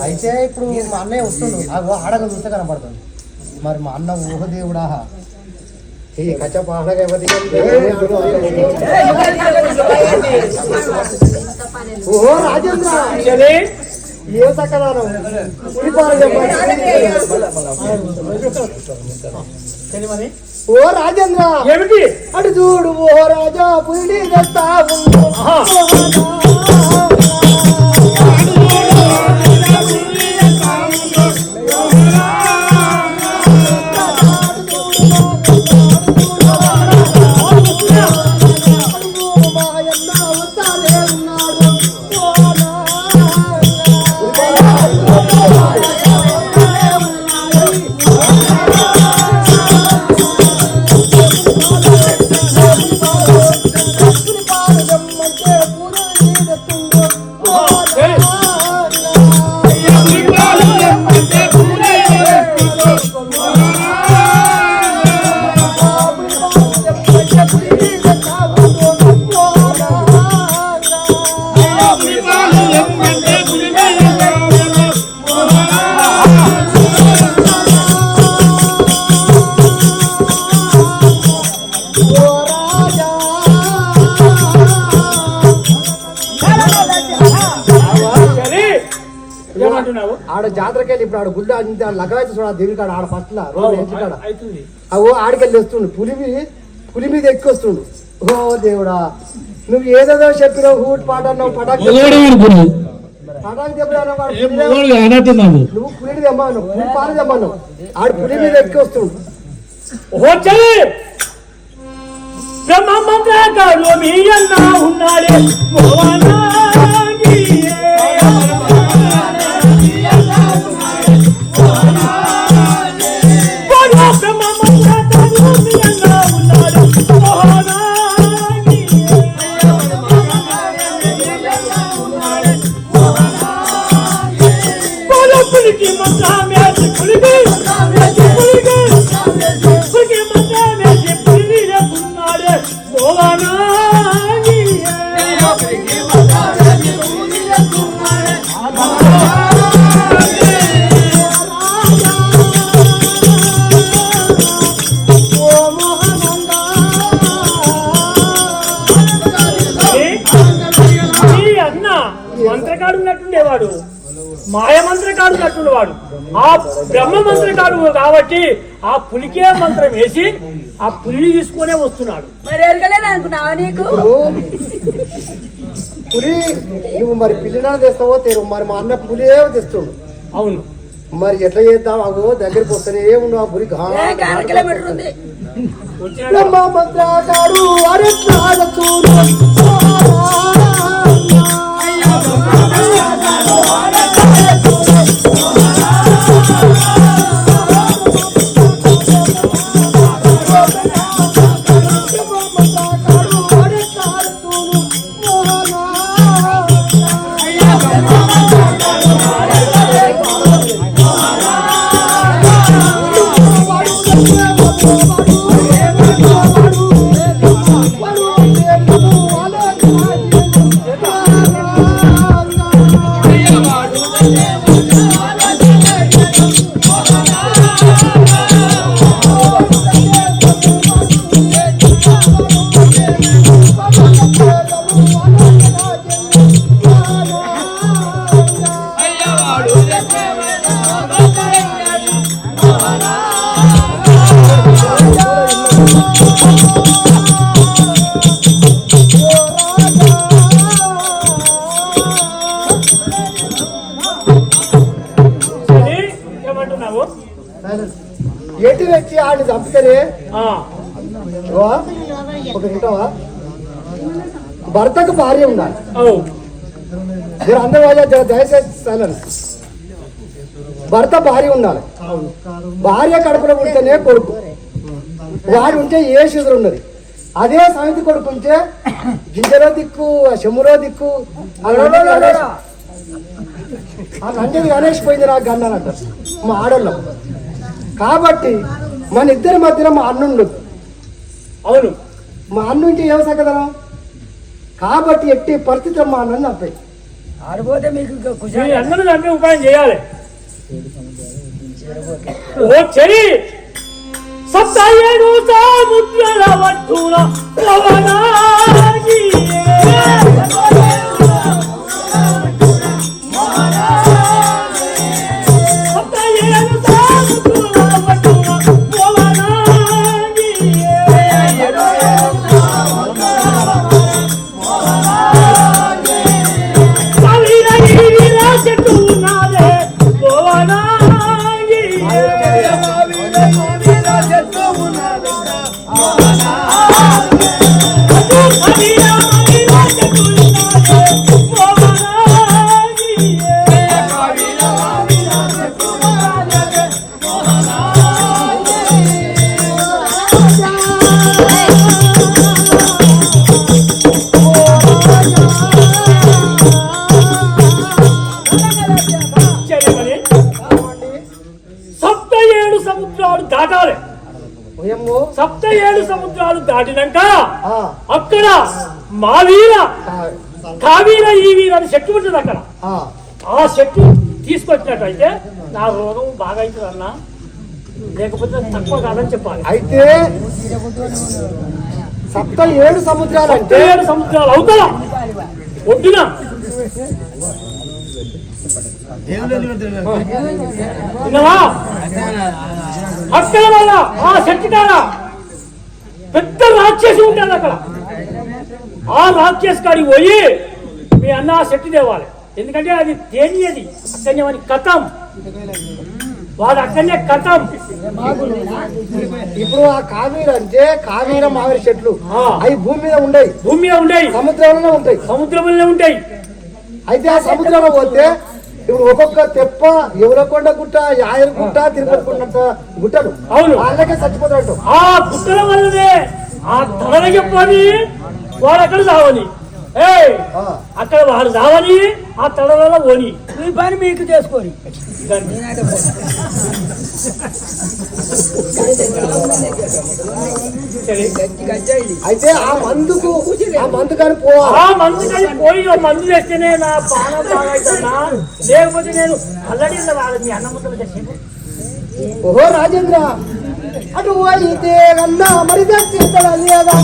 అయితే ఇప్పుడు మా అన్నయ్య వస్తుండు ఆడగ చూస్తే కనపడుతుంది. మరి మా అన్న ఊహ దేవుడా ఓహో రాజేంద్ర ఏ సక్కదానం ఓ రాజేంద్ర ఏమిటి అటు చూడు ఓ రాజా పులి దస్తా ఆడ జాతరకి వెళ్ళి ఇప్పుడు ఆడ గుడ్డ లగవైతే చూడ దేవి కాడ ఆడ ఫస్ట్ లా రోజు కాడ అవో ఆడికెళ్ళి వస్తుండు పులి మీద ఎక్కి వస్తుండు. ఓ దేవుడా నువ్వు ఏదేదో చెప్పినావు హూట్ పాట అన్నావు పటాకు నువ్వు పులిని తెమ్మన్నావు పులి పాలు తెమ్మన్నావు ఆడు పులి మీద ఎక్కి వస్తుండు. మంత్రకాడున్నట్టుండేవాడు మాయమంత్రకాడు నట్టుండేవాడు ఆ బ్రహ్మ మంత్రకాడు కాబట్టి ఆ పులికే మంత్రం వేసి ఆ పులిని తీసుకునే వస్తున్నాడు. పులి నువ్వు మరి పిల్లినా తెస్తావో తెరు మరి మా అన్న పులి తెస్తుండు. అవును మరి ఎట్లా చేద్దాం అగో దగ్గరికి వస్తేనే ఉండవు ఆ పులి బ్రహ్మ మంత్రకాడు ఎటు వచ్చి ఆడిని చంపితేనే ఒక వింటావా భర్తకు భార్య ఉండాలి. అందరూ దయచేసి సైలెన్స్. భర్త భార్య ఉండాలి. భార్య కడుపులో పుడితేనే కొడుకు. వాడు ఉంటే ఏ శుద్ర ఉన్నది. అదే సమితి కొడుకు ఉంటే గింజలో దిక్కు చెమ్ములో దిక్కు నంజది గణేష్ పోయింది నాకు గన్నానంట మా ఆడోళ్ళం. కాబట్టి మన ఇద్దరి మధ్యన మా అన్నుండు. అవును మా అన్నుంటే ఏం సగదనం. కాబట్టి ఎట్టి పరిస్థితుల్లో మా అన్నని చంపాయి. ఆడిపోతే మీకు అందరూ నమ్మే ఉపాయం చేయాలి. ఓ చెరి సప్తయేడు సముద్రాల వట్టున పవనాగి సప్తయేడు సముద్రాల వట్టున పవనాగి కవిరగిరిల చెట్టు ఉన్నదే పవనాగి సప్తయేడు సముద్రాలు దాటాలి. సప్తయేడు సముద్రాలు దాటినాక అక్కడ మావీర కావీర ఈ వీర అని చెట్టు ఉంటుంది. అక్కడ ఆ చెట్టు తీసుకొచ్చినట్టయితే నా రోగం బాగా అవుతుంది అన్న, లేకపోతే తక్కువ కాదని చెప్పాలి. అయితే 7 సముద్రాలు అంటే 7 సముద్రాలు అవుతారా ఒడ్డున అక్కడ వల్ల ఆ చెట్టు కాడ పెద్ద రాక్షసి ఉంటాడు. అక్కడ ఆ రాక్షసి కాడికి పోయి మీ అన్న ఆ చెట్టు తేవాలి. ఎందుకంటే అది తేనియది అక్కడనే వాడి కథం, వాడు అక్కడనే కథం. ఇప్పుడు ఆ కావీర అంటే కావీర మామిడి చెట్లు అవి భూమి మీద ఉండయి, సముద్రంలోనే ఉంటాయి. సముద్రంలోనే ఉంటాయి. అయితే ఆ సముద్రంలో పోతే ఇప్పుడు ఒక్కొక్క తెప్ప ఎవరకొండ గుట్ట, యాయర్ గుట్ట, తిరుపతి గుట్టలు అవును వాళ్ళకే చచ్చిపోతాడు. ఆ గుట్టల వల్లనే ఆ తల చెప్పని వాడు అక్కడ సావని, అక్కడ వాడు సావని ఆ తల వల్ల పోని. ఈ పని మీకు చేసుకోని. అయితే ఆ మందుకు కానీ పోవాలి. ఆ మందు కానీ పోయి మందు వేస్తేనే నా ప్రాణం బాగా అవుతుందా, లేకపోతే నేను అల్లడి రాదు. మీ అన్న ముద్దలు తెచ్చి ఓహో రాజేంద్ర అటు అయితే అన్నా మరి తెచ్చిస్తాడా లేదా?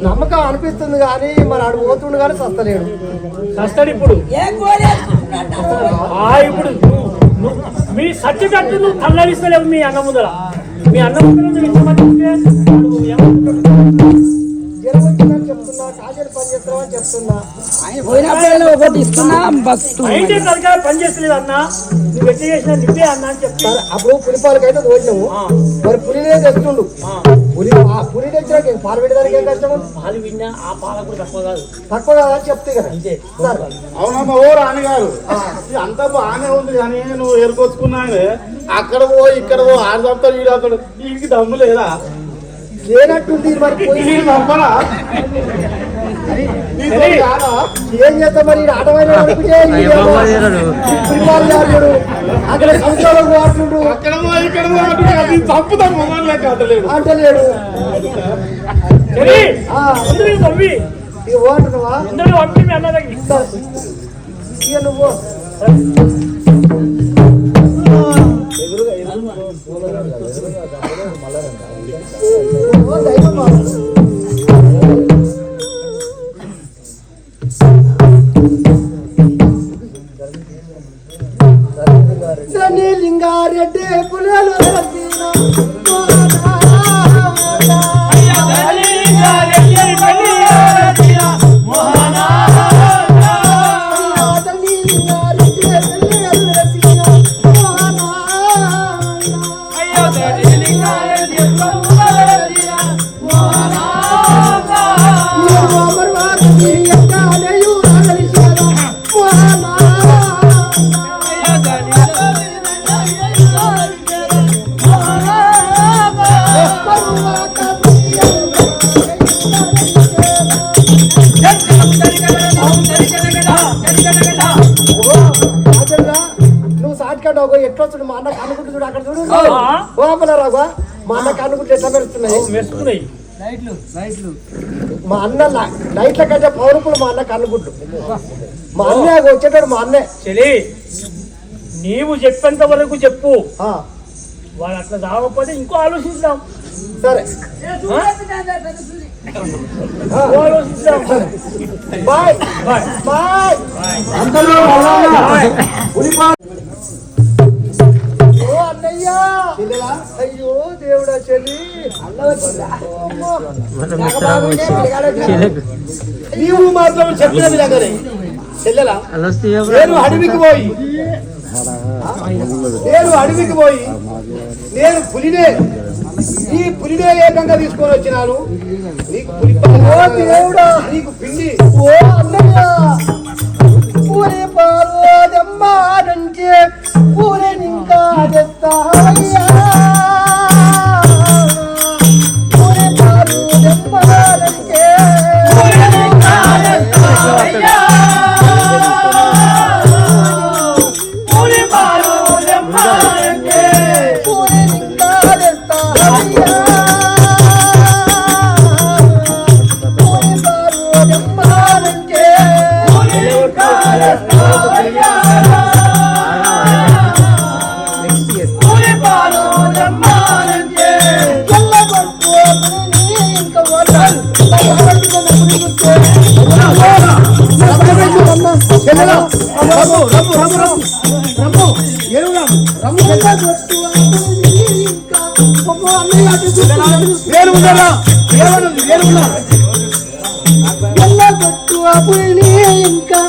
నమ్మకం అనిపిస్తుంది కానీ మరి ఆడు పోతుండు కానీ సస్తలేడు. సస్తాడు ఇప్పుడు. ఇప్పుడు మీ సత్యకట్టు నువ్వు కళ్ళడిస్తలేవు మీ అన్న ముందర. మీ అన్న ముందర చెప్తున్నా, కాజేరు పని చేస్తున్నామని చెప్తున్నా. అయితే తరగా పని చేస్తలేదు అన్న, నువ్వు ఎట్లా చేసినా నిప్పే అన్న అని చెప్తాను. అప్పుడు పులిపాలకి అయితే తోచినాము, మరి పులినే తెస్తుండు. పులి తెచ్చినాక పాలు పెట్టడానికి ఏం కష్టము? పాలు విన్నా ఆ పాల కూడా తక్కువ కాదు అని చెప్తే కదా. అవునమ్మా ఓ రాణిగారు, అంతా బాగానే ఉంది కానీ నువ్వు ఏరుకొచ్చుకున్నానే అక్కడ పో ఇక్కడ పో ఆడు చదువుతాడు వీడు అవుతాడు, వీడికి దమ్ము లేదా? లేనట్టుంది మరి పోయి నమ్మరా ఏం చేస్తా మరి ఆటమైన అక్కడ సంవత్సరాలు వాడుతుండ్రు, అక్కడ ఇక్కడ చంపుతాం అంటలేడు అంటలేడు. ఓటున్నావా ఇక నువ్వు లింగారెడ్డి పుల్లలు ఎట్లా చూడు మా అన్న కన్నుకుంటు చూడు అక్కడ చూడు ఓపల రాఘవ మా అన్న కన్నుకుంటు ఎట్లా మెరుస్తున్నాయి మా అన్న లైట్ల కంటే పౌరుపులు మా అన్న కన్నుకుంటు మా అన్నయ్య వచ్చేటాడు మా అన్నే చెలి నీవు చెప్పేంత వరకు చెప్పు వాళ్ళు అట్లా రాకపోతే ఇంకో ఆలోచిద్దాం సరే ఆలోచిద్దాం బాయ్ బాయ్ బాయ్ అందరూ అన్నయ్య అయ్యో దేవుడా చెల్లి నీవు మాత్రం చెప్పిన విధంగానే చెల్లెలా నేను అడవికి పోయి నేను పులినే ఈ పులినే ఏకంగా తీసుకొని వచ్చినాను నీకు పులి దేవుడా నీకు పిండి ఓ అన్నయ్య పూరే పాలోదమ్మానంటే పూరే ఇంకా చెప్తాయ్యా పూరే పాలోదమ్మానంటే పూరే ఇంకా చెప్తాయ్యా పూరే పాలోదమ్మానంటే పూరే ఇంకా చెప్తాయ్యా పూరే పాలోదమ్మానంటే ఇంకా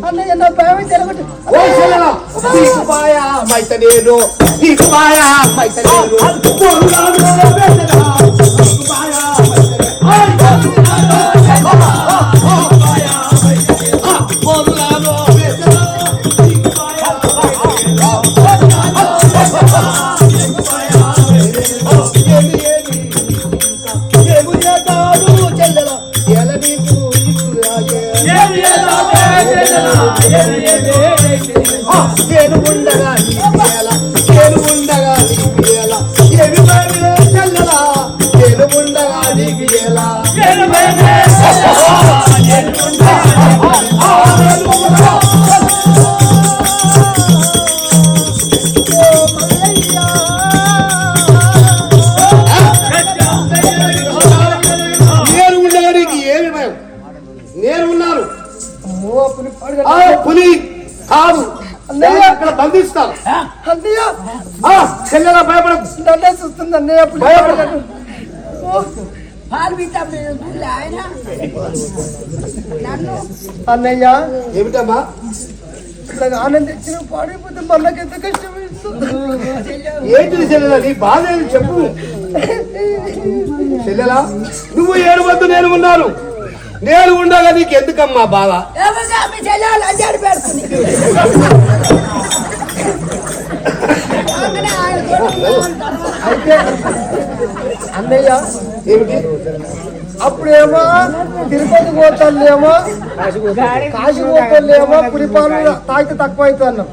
అన్నయ్య నా భయం జరగదు మైతనేను నీకు పాయా మైతనేను నేను ఉండగా నేను ఉండగా నీకు ఎలా ఏమి చల్లలా నేను ఉండగా నీకు ఎలా నేను ఉండగా నీకు ఏమి భయం నేను ఉన్నాను పులి కాదు అక్కడ బంధిస్తాను అన్నయ్య చెల్లెలా భయపడదు నన్నే చూస్తుంది అన్నయ్య భయపడదు అన్నయ్య ఏమిటమ్మా ఇట్లా ఆనందించిన పాడైపోతే మనకి ఎంత కష్టం ఏంటిది చెల్లెలా నీ బాధ ఏది చెప్పు చెల్లెలా నువ్వు ఏడవద్దు నేను ఉన్నాను నేను ఉండగా నీకు ఎందుకమ్మా బాధ అయితే అన్నయ్య ఏమిటి అప్పుడేమో తిరుపతి పోతాలేమో కాశీ పోతాలేమో పులిపాలు తాగితే తక్కువ అవుతుంది అన్నాం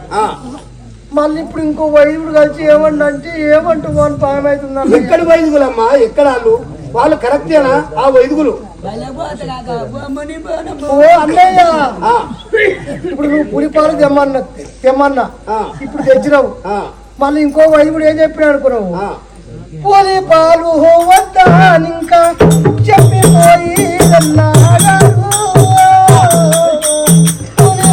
మళ్ళీ ఇప్పుడు ఇంకో వైద్యుడు కలిసి ఏమంటే ఏమంటూ వాళ్ళు భయం అవుతుంది ఎక్కడి వైద్యులమ్మా ఎక్కడ వాళ్ళు కరెక్టేనా ఆ వైద్యులు ఓ అన్నయ్య ఇప్పుడు నువ్వు పులిపాలు తెమ్మన్నా ఇప్పుడు తెచ్చినావు మళ్ళీ ఇంకో వైద్యుడు ఏం చెప్పినా అనుకున్నావు పులిపాలు వద్దా ఇంకా చెప్పిపోయి పులిపాలు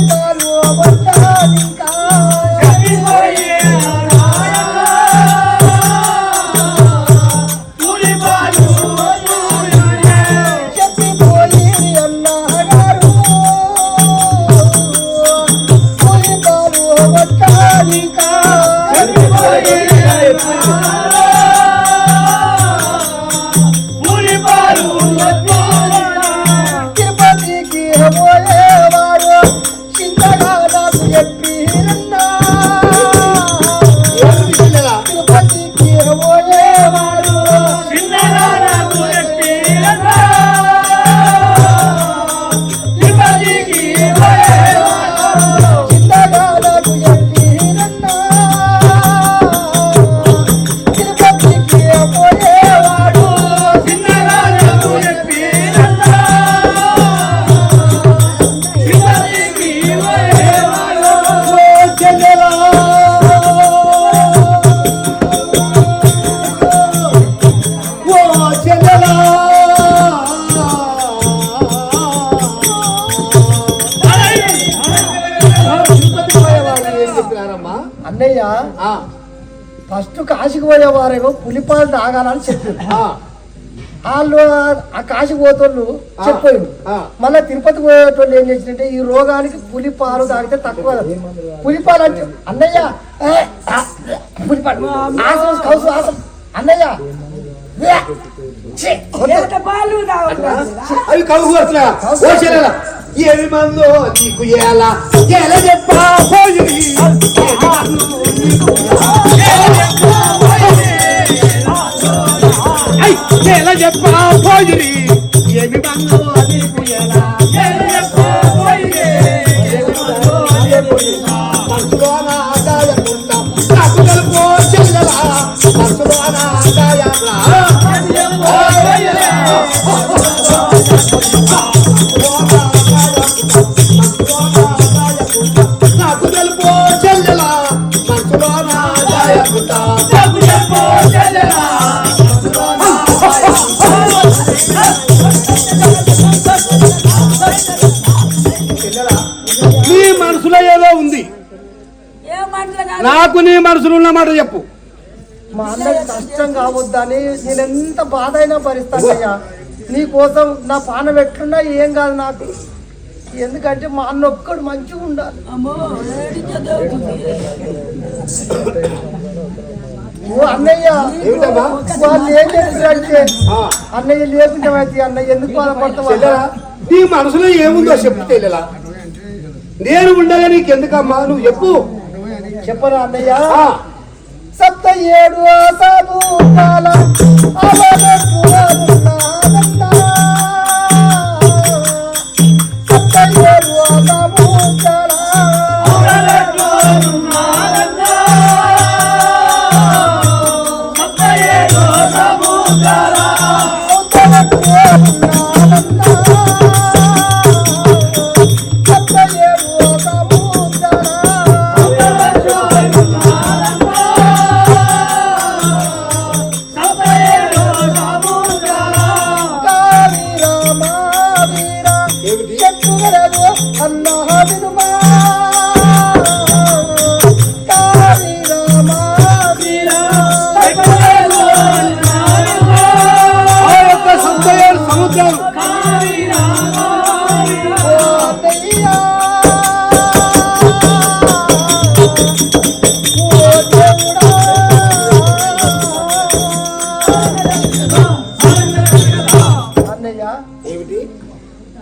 తిరుపతికి పోయేవాడు చిన్నగా నాకు చెప్పిరన్నా తిరుపతికి పోయేవాడు చిన్నగా నాకు చెప్పిరన్నా తిరుపతికి పోయేవాడు అన్నయ్య ఫస్ట్ కాశీకి పోయేవారేమో పులిపాలు తాగాలని చెప్పారు వాళ్ళు ఆ కాశీకి పోతోళ్ళు చెప్పారు మళ్ళీ తిరుపతి పోయేటోళ్ళు ఏం చేసిందంటే ఈ రోగానికి పులిపాలు తాగితే తక్కువ పులిపాలు అంటే అన్నయ్య పులిపాలు ఆసం కౌసు ఆసం అన్నయ్య అవి కలుగు ఏమి మందో నీకు ఎలా చెప్పా ఎలా చెప్పా పోయిరి ఏమి మందో నీకు ఎలా మనసులోన ఆదాయకుంటా నాకు తెలుపో చెల్లెలా మనసులోన ఆదాయంలా నాకు తెలుపో చెల్లెలా మనసులోన ఆదాయకుంటా నీ మనసులో ఏదో ఉంది నాకు నీ మనసులో ఉన్న మాట చెప్పు మా అన్నకి కష్టం కావద్దని నేను ఎంత బాధ అయినా భరిస్తానయ్యా నీ కోసం నా పానం ఎట్లున్నా ఏం కాదు నాకు ఎందుకంటే మా అన్న ఒక్కడు మంచిగా ఉండాలి ఓ అన్నయ్య వాళ్ళు ఏం చేస్తారంటే అన్నయ్య లేకుండా అయితే అన్నయ్య ఎందుకు బాధపడతావా నీ మనసులో ఏముందో చెప్పు తెలియలా నేను ఉండగా నీకెందుకమ్మా నువ్వు చెప్పు చెప్పరా అన్నయ్య సప్త ఏడు ఆసాలు సప్త ఏడు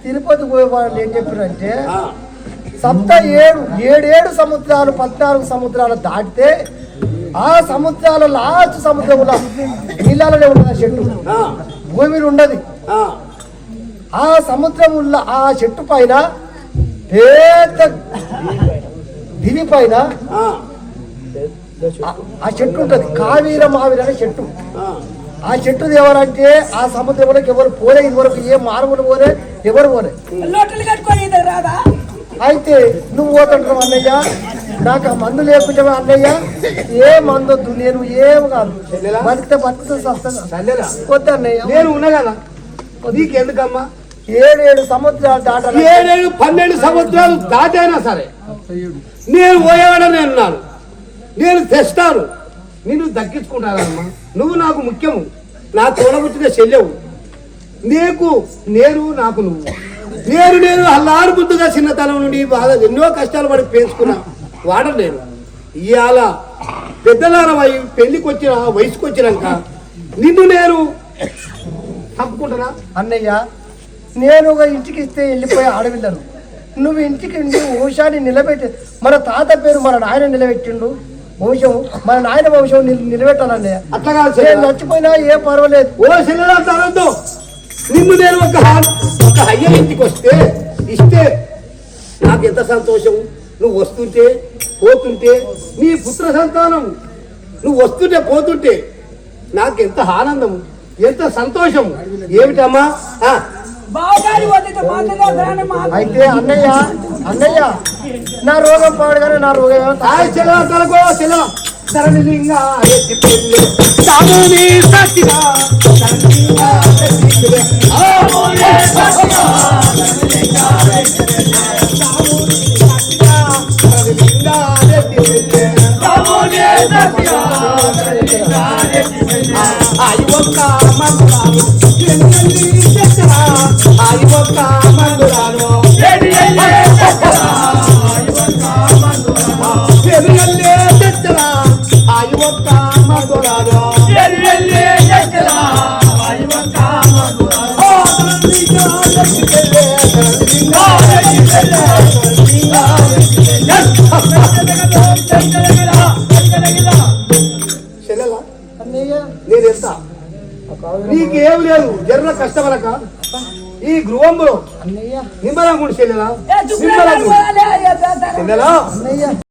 తిరుపతి పోయే వాళ్ళు ఏం చెప్పారంటే సప్త ఏడు సముద్రాలు 14 సముద్రాలు దాటితే ఆ సముద్రాల లాస్ట్ సముద్రంలో నీళ్ళలోనే ఉండదు చెట్టు భూమిలో ఉండదు ఆ సముద్రంలో ఆ చెట్టు పైన పెద్ద దివి పైన ఆ చెట్టు ఉంటది కావీర మావీర అనే చెట్టు ఆ చెట్టు ఎవరంటే ఆ సముద్రంలోకి ఎవరు పోలే ఇదివరకు ఏ మానవులు పోలే ఎవరు పోలే అయితే నువ్వు పోతుంటావు అన్నయ్య నాకు ఆ మందు లేకుండా అన్నయ్య ఏ మందు వద్దు నేను ఏం కాదు బతికితే వద్దు అన్నయ్య నేను ఉన్నా కదా నీకెందుకమ్మా 7 సముద్రాలు దాటాలి 12 సముద్రాలు దాటైనా సరే నేను పోయేవాడని నేనున్నాను నేను తెస్తాను నిన్ను దక్కించుకుంటానమ్మా నువ్వు నాకు ముఖ్యము నా తోడబుట్టిన చెల్లెవు నేను నాకు నువ్వు నేను అల్లారుబుద్దుగా చిన్నతనం నుండి బాగా ఎన్నో కష్టాలు పడి పెంచుకున్నా వాడను నేను ఇవాళ పెద్దలారమై పెళ్లికి వచ్చిన వయసుకు వచ్చినాక నిన్ను నేను తప్పుకుంటున్నా. అన్నయ్య, నేను ఒక ఇంటికి ఇస్తే వెళ్ళిపోయి ఆడవిల్లను, నువ్వు ఇంటికి వంశాన్ని నిలబెట్టి మన తాత పేరు మన నాయన నిలబెట్టిండు, వంశం మన నాయన వంశం నిలబెట్టాలన్నయ్య. అట్లా కాదు నేను చెల్లెలా. చచ్చిపోయినా ఏ పర్వాలేదు. ఓ చెల్లెలా తనద్దు. నిన్ను నేను ఒక అయ్య ఇంటికి వస్తే ఇస్తే నాకు ఎంత సంతోషం. నువ్వు వస్తుంటే పోతుంటే నీ పుత్ర సంతానం నువ్వు వస్తుంటే పోతుంటే నాకు ఎంత ఆనందం, ఎంత సంతోషం. ఏమిటమ్మా? అయితే అన్నయ్య అన్నయ్య నా రోగం పాడుగానే నా రోగం ఏమో హాయ్ చెల్లెలా తలకో చెల్లెలా. ధరణిలింగా ఎత్తి పెళ్ళి సాముని సాక్షిగా ధరణిలింగా ఎత్తి పెళ్ళి. సాముని సాక్షిగా ధరణిలింగా ఎత్తి పెళ్ళి. సాముని సాక్షిగా ధరణిలింగా ఎత్తి పెళ్ళి. సాముని సాక్షిగా ధరణిలింగా ఎత్తి పెళ్ళి. ఆయి ఒక్క మందురాను ఎన్నెల్లి చెక్కరా. ఆయి ఒక్క మందురాను ఎన్నెల్లి చెక్కరా. ఆయి ఒక్క మందురాను ఎన్నెల్లి చెక్కరా. ఆయి ఒక్క మందురాను ఎన్నెల్లి చెక్కరా. ఆయి ఒక్క మందురాను ధరణిలింగా ఎత్తి పెళ్ళి. ధరణిలింగా ఎత్తి పెళ్ళి. ధరణిలింగా ఎత్తి పెళ్ళి. చెల్లెలా అన్నయ్య నేనెంత నీకేం లేదు. జర్ర కష్టపడక ఈ గృహంలో అన్నయ్య నిమ్మలంగుండి చెల్లెలా. నిమ్మలంగుండి చెల్లెలా. అన్నయ్య